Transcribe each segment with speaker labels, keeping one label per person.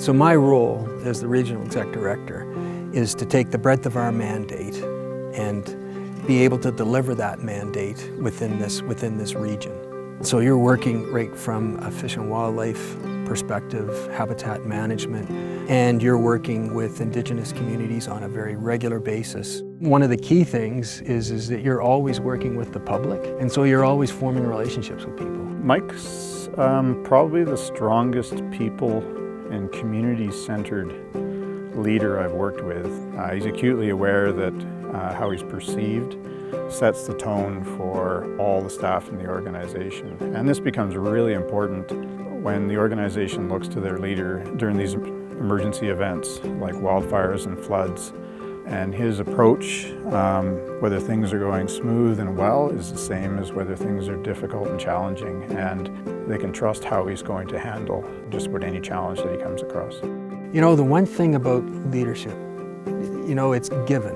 Speaker 1: So my role as the Regional Exec Director is to take the breadth of our mandate and be able to deliver that mandate within this region. So you're working right from a fish and wildlife perspective, habitat management, and you're working with Indigenous communities on a very regular basis. One of the key things is that you're always working with the public, and so you're always forming relationships with people.
Speaker 2: Mike's probably the strongest people and community-centered leader I've worked with. He's acutely aware that how he's perceived sets the tone for all the staff in the organization. And this becomes really important when the organization looks to their leader during these emergency events like wildfires and floods. And his approach, whether things are going smooth and well, is the same as whether things are difficult and challenging. And they can trust how he's going to handle just about any challenge that he comes across.
Speaker 1: You know, the one thing about leadership, you know, it's given.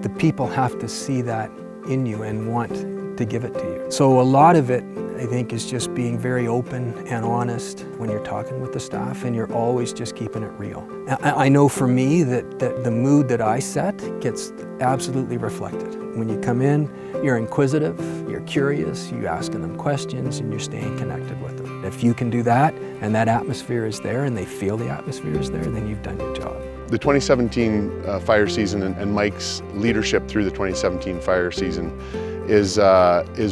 Speaker 1: The people have to see that in you and want to give it to you. So a lot of it, I think, is just being very open and honest when you're talking with the staff, and you're always just keeping it real. I know for me that the mood that I set gets absolutely reflected. When you come in, you're inquisitive, you're curious, you're asking them questions, and you're staying connected with them. If you can do that, and that atmosphere is there, and they feel the atmosphere is there, then you've done your job.
Speaker 3: The 2017 fire season and Mike's leadership through the 2017 fire season is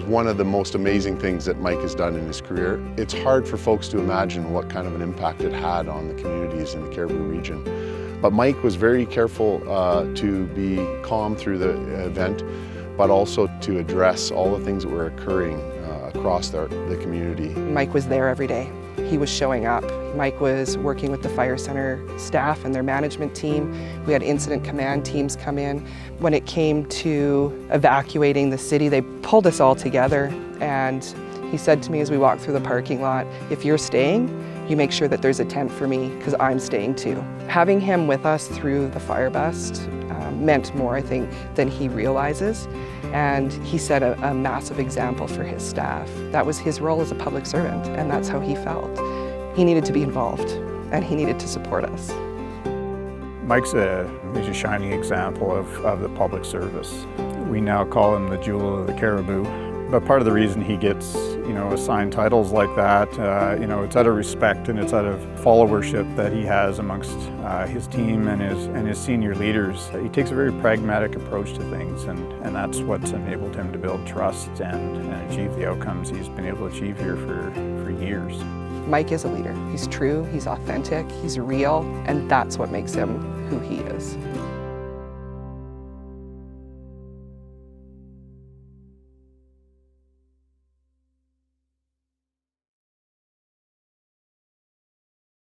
Speaker 3: one of the most amazing things that Mike has done in his career. It's hard for folks to imagine what kind of an impact it had on the communities in the Cariboo region. But Mike was very careful to be calm through the event, but also to address all the things that were occurring across the community.
Speaker 4: Mike was there every day. He was showing up. Mike was working with the Fire Center staff and their management team. We had incident command teams come in. When it came to evacuating the city, they pulled us all together, and he said to me as we walked through the parking lot, if you're staying, you make sure that there's a tent for me, because I'm staying too. Having him with us through the fire bust meant more, I think, than he realizes. And he set a massive example for his staff. That was his role as a public servant, and that's how he felt. He needed to be involved, and he needed to support us.
Speaker 2: Mike's he's a shining example of the public service. We now call him the jewel of the Cariboo. But part of the reason he gets, assigned titles like that, it's out of respect and it's out of followership that he has amongst his team and his senior leaders. He takes a very pragmatic approach to things, and that's what's enabled him to build trust and achieve the outcomes he's been able to achieve here for years.
Speaker 4: Mike is a leader. He's true, he's authentic, he's real, and that's what makes him who he is.